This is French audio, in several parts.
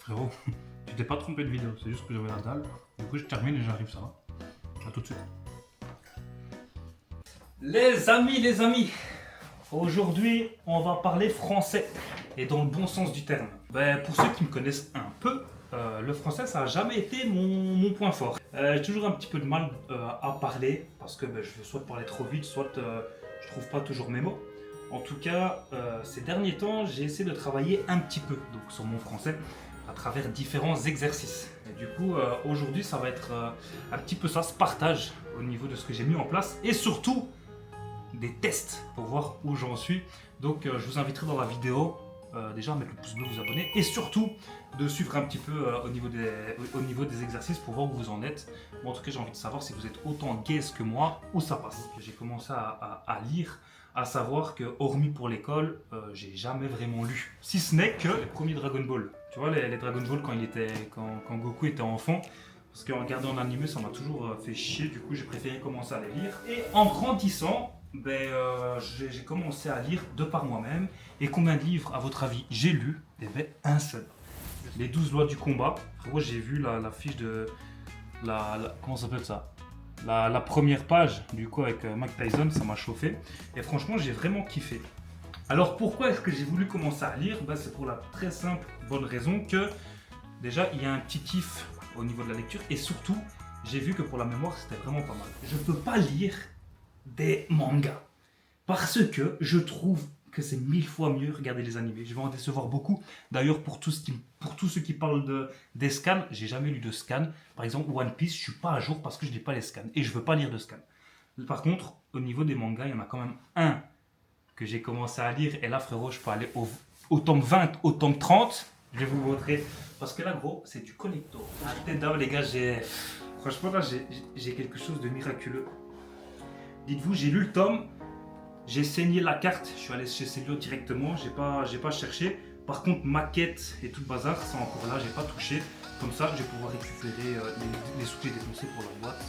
Frérot, tu t'es pas trompé de vidéo, c'est juste que j'avais la dalle. Du coup, je termine et j'arrive, ça va. A tout de suite. Les amis, aujourd'hui, on va parler français. Et dans le bon sens du terme. Pour ceux qui me connaissent un peu, le français, ça n'a jamais été mon point fort. J'ai toujours un petit peu de mal à parler, parce que je veux soit parler trop vite, soit je trouve pas toujours mes mots. En tout cas, ces derniers temps, j'ai essayé de travailler un petit peu donc, sur mon français à travers différents exercices. Et du coup, aujourd'hui, ça va être un petit peu ça, ce partage au niveau de ce que j'ai mis en place et surtout des tests pour voir où j'en suis. Donc, je vous inviterai dans la vidéo déjà à mettre le pouce bleu, vous abonner et surtout de suivre un petit peu au niveau des exercices pour voir où vous en êtes. Bon, en tout cas, j'ai envie de savoir si vous êtes autant gaze que moi, où ça passe. J'ai commencé à lire, à savoir que, hormis pour l'école, j'ai jamais vraiment lu. Si ce n'est que les premiers Dragon Ball. Tu vois, les Dragon Ball quand Goku était enfant. Parce qu'en regardant en animé, ça m'a toujours fait chier. Du coup, j'ai préféré commencer à les lire. Et en grandissant, j'ai commencé à lire de par moi-même. Et combien de livres, à votre avis, j'ai lu? Eh bien, un seul. Les 12 lois du combat. Frérot, j'ai vu la fiche de... comment ça s'appelle ça? La première page, du coup, avec Mike Tyson, ça m'a chauffé. Et franchement, j'ai vraiment kiffé. Alors, pourquoi est-ce que j'ai voulu commencer à lire? C'est pour la très simple, bonne raison que, déjà, il y a un petit kiff au niveau de la lecture. Et surtout, j'ai vu que pour la mémoire, c'était vraiment pas mal. Je ne peux pas lire des mangas. Parce que je trouve que c'est 1000 fois mieux regarder les animés. Je vais en décevoir beaucoup. D'ailleurs, pour tous ceux qui parlent des scans, j'ai jamais lu de scans. Par exemple, One Piece, je suis pas à jour parce que je lis pas les scans. Et je veux pas lire de scans. Par contre, au niveau des mangas, il y en a quand même un que j'ai commencé à lire. Et là, frérot, je peux aller au tome 20, au tome 30. Je vais vous montrer. Parce que là, gros, c'est du collector. Ah, tête d'âme, les gars, franchement, là, j'ai quelque chose de miraculeux. Dites-vous, j'ai lu le tome, j'ai saigné la carte, je suis allé chez Célio directement, j'ai pas cherché. Par contre, maquette et tout le bazar, c'est encore là, j'ai pas touché. Comme ça, je vais pouvoir récupérer les sous que j'ai dépensés pour la boîte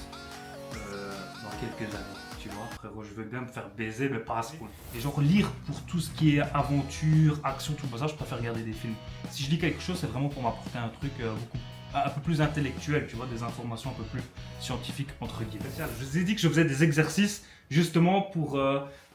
dans quelques années. Tu vois, frérot, je veux bien me faire baiser, mais pas à ce point. Et genre, lire pour tout ce qui est aventure, action, tout le bazar, je préfère regarder des films. Si je lis quelque chose, c'est vraiment pour m'apporter un truc un peu plus intellectuel, tu vois, des informations un peu plus scientifiques, entre guillemets. Je vous ai dit que je faisais des exercices justement pour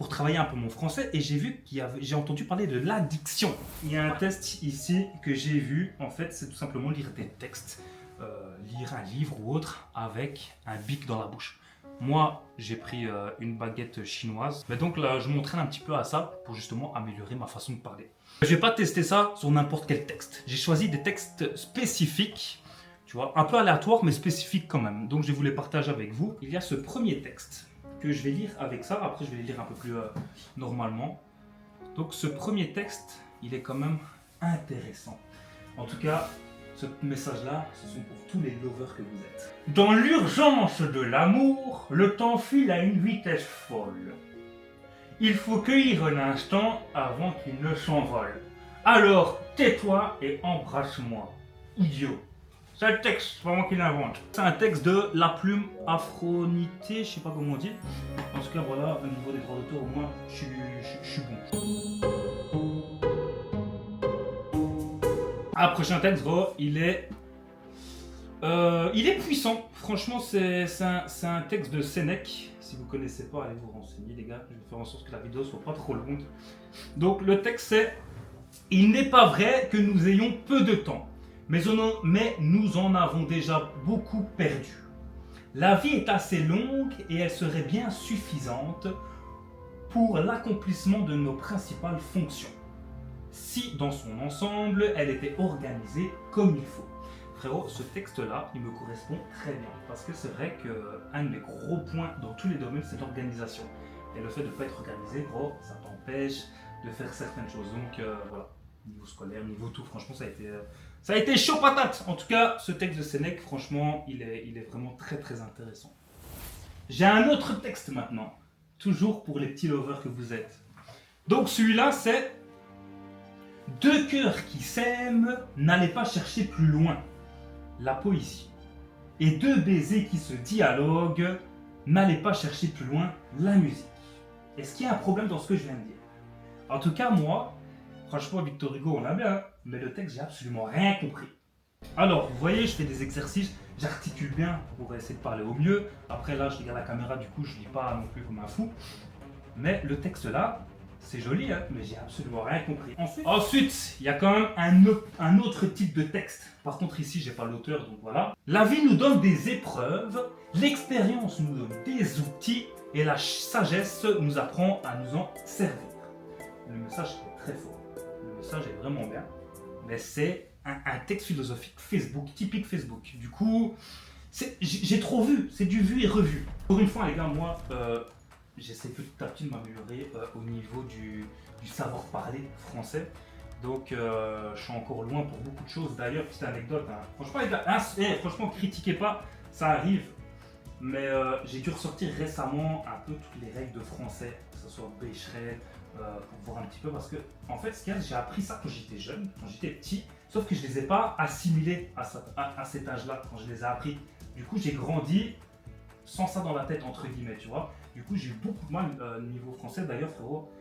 travailler un peu mon français et j'ai vu j'ai entendu parler de l'addiction. Il y a un test ici que j'ai vu, en fait, c'est tout simplement lire des textes, lire un livre ou autre avec un bic dans la bouche. Moi, j'ai pris une baguette chinoise, mais donc là, je m'entraîne un petit peu à ça pour justement améliorer ma façon de parler. Je vais pas tester ça sur n'importe quel texte. J'ai choisi des textes spécifiques, tu vois, un peu aléatoires mais spécifiques quand même. Donc je vais vous les partager avec vous. Il y a ce premier texte que je vais lire avec ça. Après, je vais les lire un peu plus normalement. Donc ce premier texte, il est quand même intéressant. En tout cas, ce message-là, ce sont pour tous les lovers que vous êtes. Dans l'urgence de l'amour, le temps file à une vitesse folle. Il faut cueillir un instant avant qu'il ne s'envole. Alors, tais-toi et embrasse-moi. Idiot. C'est un texte, c'est pas moi qui l'invente. C'est un texte de La Plume Aphroditée, je sais pas comment on dit. En tout cas, voilà, au niveau des droits d'auteur, au moins, je suis bon. Ah, prochain texte, gros, il est puissant. Franchement, c'est un texte de Sénèque. Si vous ne connaissez pas, allez vous renseigner, les gars. Je vais faire en sorte que la vidéo soit pas trop longue. Donc, le texte, c'est: il n'est pas vrai que nous ayons peu de temps, mais nous en avons déjà beaucoup perdu. La vie est assez longue et elle serait bien suffisante pour l'accomplissement de nos principales fonctions, si dans son ensemble, elle était organisée comme il faut. Frérot, ce texte-là, il me correspond très bien. Parce que c'est vrai qu'un de mes gros points dans tous les domaines, c'est l'organisation. Et le fait de ne pas être organisé, gros, ça t'empêche de faire certaines choses. Donc voilà, niveau scolaire, niveau tout, franchement, ça a été chaud patate. En tout cas, ce texte de Sénèque, franchement, il est vraiment très très intéressant. J'ai un autre texte maintenant, toujours pour les petits lovers que vous êtes. Donc celui-là, c'est: deux cœurs qui s'aiment, n'allez pas chercher plus loin. La poésie. Et deux baisers qui se dialoguent, n'allez pas chercher plus loin. La musique. Est-ce qu'il y a un problème dans ce que je viens de dire? En tout cas, moi, franchement, Victor Hugo, on l'a bien, mais le texte, j'ai absolument rien compris. Alors, vous voyez, je fais des exercices, j'articule bien pour essayer de parler au mieux. Après là, je regarde la caméra, du coup, je lis pas non plus comme un fou. Mais le texte là, c'est joli, hein, mais j'ai absolument rien compris. Ensuite, il y a quand même un autre type de texte. Par contre, ici, j'ai pas l'auteur, donc voilà. La vie nous donne des épreuves, l'expérience nous donne des outils, et la sagesse nous apprend à nous en servir. Le message est très fort. Le message est vraiment bien. Mais c'est un texte philosophique Facebook, typique Facebook. Du coup, j'ai trop vu. C'est du vu et revu. Pour une fois, les gars, moi, j'essaie petit à petit de m'améliorer au niveau du savoir-parler français. Donc, je suis encore loin pour beaucoup de choses. D'ailleurs, petite anecdote. Hein. Franchement, les gars, franchement, critiquez pas. Ça arrive. Mais j'ai dû ressortir récemment un peu toutes les règles de français, que ce soit Becherel, pour voir un petit peu, parce que en fait, ce qu'il y a, j'ai appris ça quand j'étais jeune, quand j'étais petit, sauf que je ne les ai pas assimilés à cet âge-là, quand je les ai appris. Du coup, j'ai grandi sans ça dans la tête, entre guillemets, tu vois. Du coup, j'ai eu beaucoup de mal niveau français. D'ailleurs, frérot,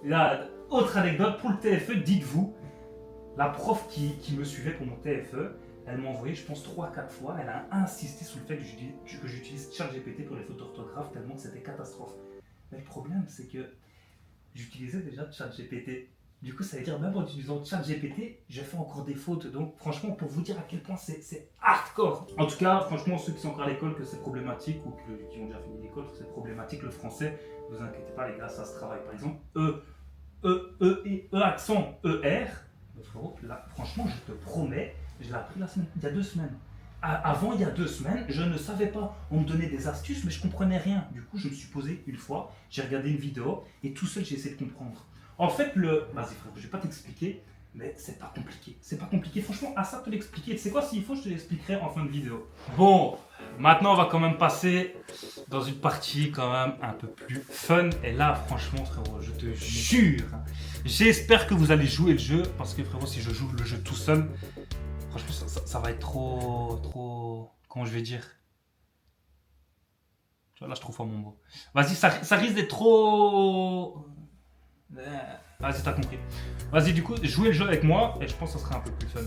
là, autre anecdote, pour le TFE, dites-vous, la prof qui me suivait pour mon TFE, elle m'a envoyé, je pense, 3-4 fois, elle a insisté sur le fait que j'utilise ChatGPT pour les fautes d'orthographe tellement que c'était catastrophe. Mais le problème, c'est que j'utilisais déjà ChatGPT. Du coup, ça veut dire même en utilisant ChatGPT, je fais encore des fautes. Donc, franchement, pour vous dire à quel point c'est hardcore. En tout cas, franchement, ceux qui sont encore à l'école, que c'est problématique, ou qui ont déjà fini l'école, que c'est problématique, le français, ne vous inquiétez pas, les gars, ça se travaille. Par exemple, accent ER. Là, franchement, je te promets, je l'ai appris il y a 2 semaines. Avant, il y a 2 semaines, je ne savais pas. On me donnait des astuces, mais je comprenais rien. Du coup, je me suis posé une fois, j'ai regardé une vidéo, et tout seul, j'ai essayé de comprendre. En fait, vas-y frère, je vais pas t'expliquer, mais c'est pas compliqué. C'est pas compliqué, franchement, à ça te l'expliquer. Tu sais quoi, s'il faut, je te l'expliquerai en fin de vidéo. Bon, maintenant, on va quand même passer dans une partie quand même un peu plus fun. Et là, franchement, frérot, je te jure, j'espère que vous allez jouer le jeu, parce que frérot, si je joue le jeu tout seul, franchement, ça va être trop... Comment je vais dire? Tu vois, là, je trouve pas mon mot. Vas-y, ça risque d'être trop... Vas-y, t'as compris. Vas-y, du coup, jouez le jeu avec moi et je pense que ça sera un peu plus fun.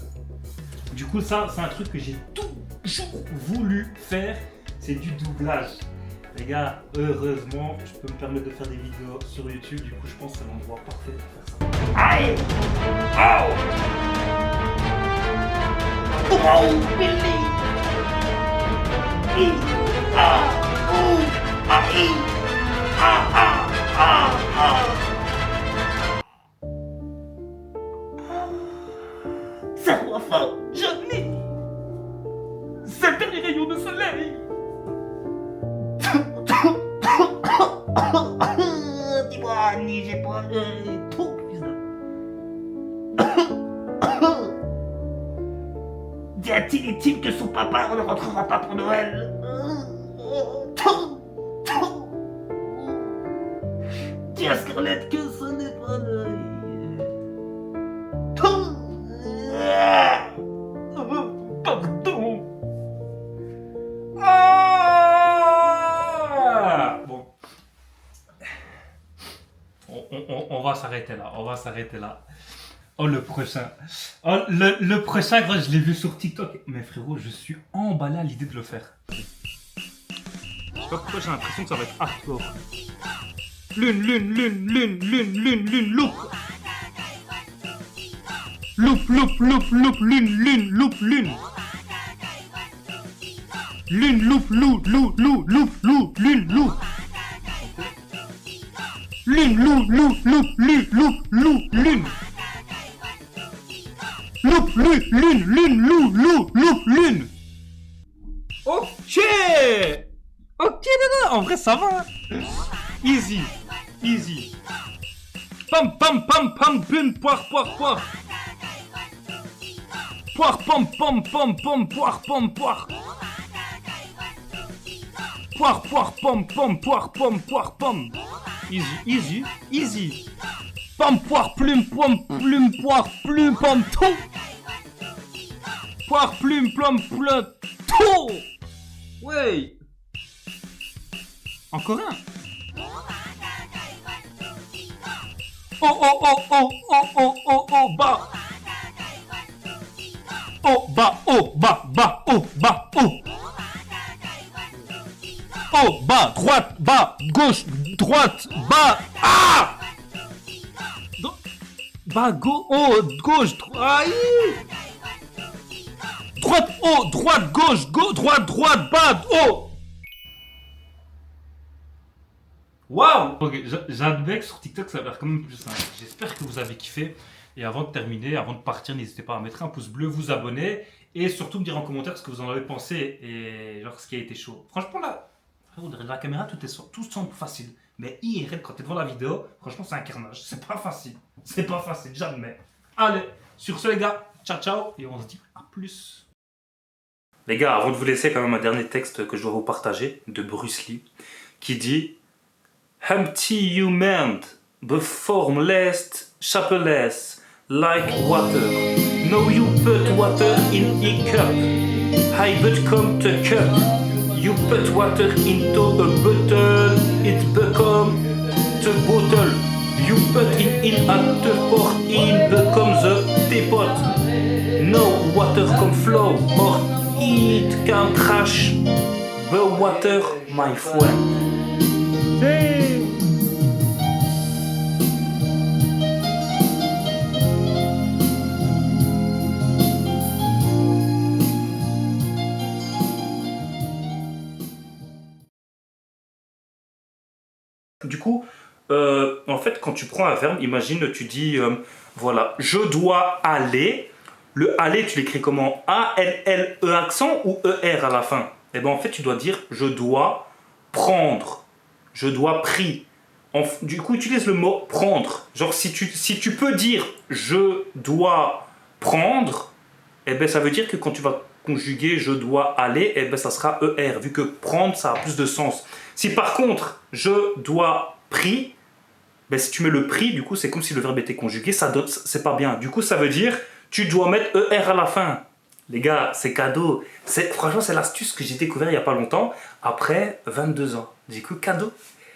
Du coup, ça, c'est un truc que j'ai toujours voulu faire, c'est du doublage. Les gars, heureusement, je peux me permettre de faire des vidéos sur YouTube. Du coup, je pense que c'est l'endroit parfait pour faire ça. Aïe! Oh! Oh, Billy! Ah! Oh! Ah! Ah! Ah! Ah! Ah! Enfin, jamais. C'est le dernier rayon de soleil. Dis-moi, Annie, j'ai pas trop putain. Dis à Tilly que son papa ne rentrera pas pour Noël. Dis à Scarlett que ce n'est pas Noël. Pardon. Ah bon. On va s'arrêter là. On va s'arrêter là. Oh, le prochain. Oh, le prochain, gros, je l'ai vu sur TikTok. Mais frérot, je suis emballé à l'idée de le faire. Je sais pas pourquoi j'ai l'impression que ça va être hardcore. Lune, loupe. Loupe, lune. Lune, loupe, lune. Lune, lune. Ok, là, en vrai, ça va. Easy. Pam, pum, poire. Poire, pom, poire. Poire, pom. Easy. Pom, poire, plume, poire, plume, pom, tout. Poire, plume, tout. Ouais. Encore un. Oh, bas. haut, bas, haut, bas, bas, haut, bas, haut. Haut, bas, droite, bas, gauche, droite, bas. Ah! Bas, haut, gauche, droite. Droite, haut, droite, gauche, droite, droite, bas, haut. Waouh! Ok, j'admets que sur TikTok ça a l'air quand même plus simple. J'espère que vous avez kiffé. Et avant de terminer, avant de partir, n'hésitez pas à mettre un pouce bleu, vous abonner et surtout me dire en commentaire ce que vous en avez pensé et genre ce qui a été chaud. Franchement là, derrière la caméra tout semble facile. Mais IRL quand t'es devant la vidéo, franchement c'est un carnage. C'est pas facile. C'est pas facile, j'admets. Allez, sur ce les gars, ciao ciao et on se dit à plus. Les gars, avant de vous laisser quand même un dernier texte que je dois vous partager de Bruce Lee qui dit Empty human, the formless, shapeless, like water. Now you put water in a cup. I become the cup. You put water into a bottle, it become the bottle. You put it in at the pour in becomes the teapot. No water can flow or it can crash the water, my friend. Du coup, en fait, quand tu prends un verbe, imagine, tu dis, voilà, je dois aller. Le aller, tu l'écris comment? A-L-L-E accent ou E-R à la fin? Eh bien, en fait, tu dois dire, je dois prendre. Je dois pris. Du coup, utilise le mot prendre. Genre, si tu peux dire, je dois prendre, eh bien, ça veut dire que quand tu vas conjuguer je dois aller, eh ben ça sera ER, vu que prendre ça a plus de sens. Si par contre je dois pris, ben si tu mets le pris, du coup c'est comme si le verbe était conjugué, ça donne, c'est pas bien. Du coup ça veut dire tu dois mettre ER à la fin. Les gars, c'est cadeau. Franchement c'est l'astuce que j'ai découvert il y a pas longtemps, après 22 ans. Du coup cadeau.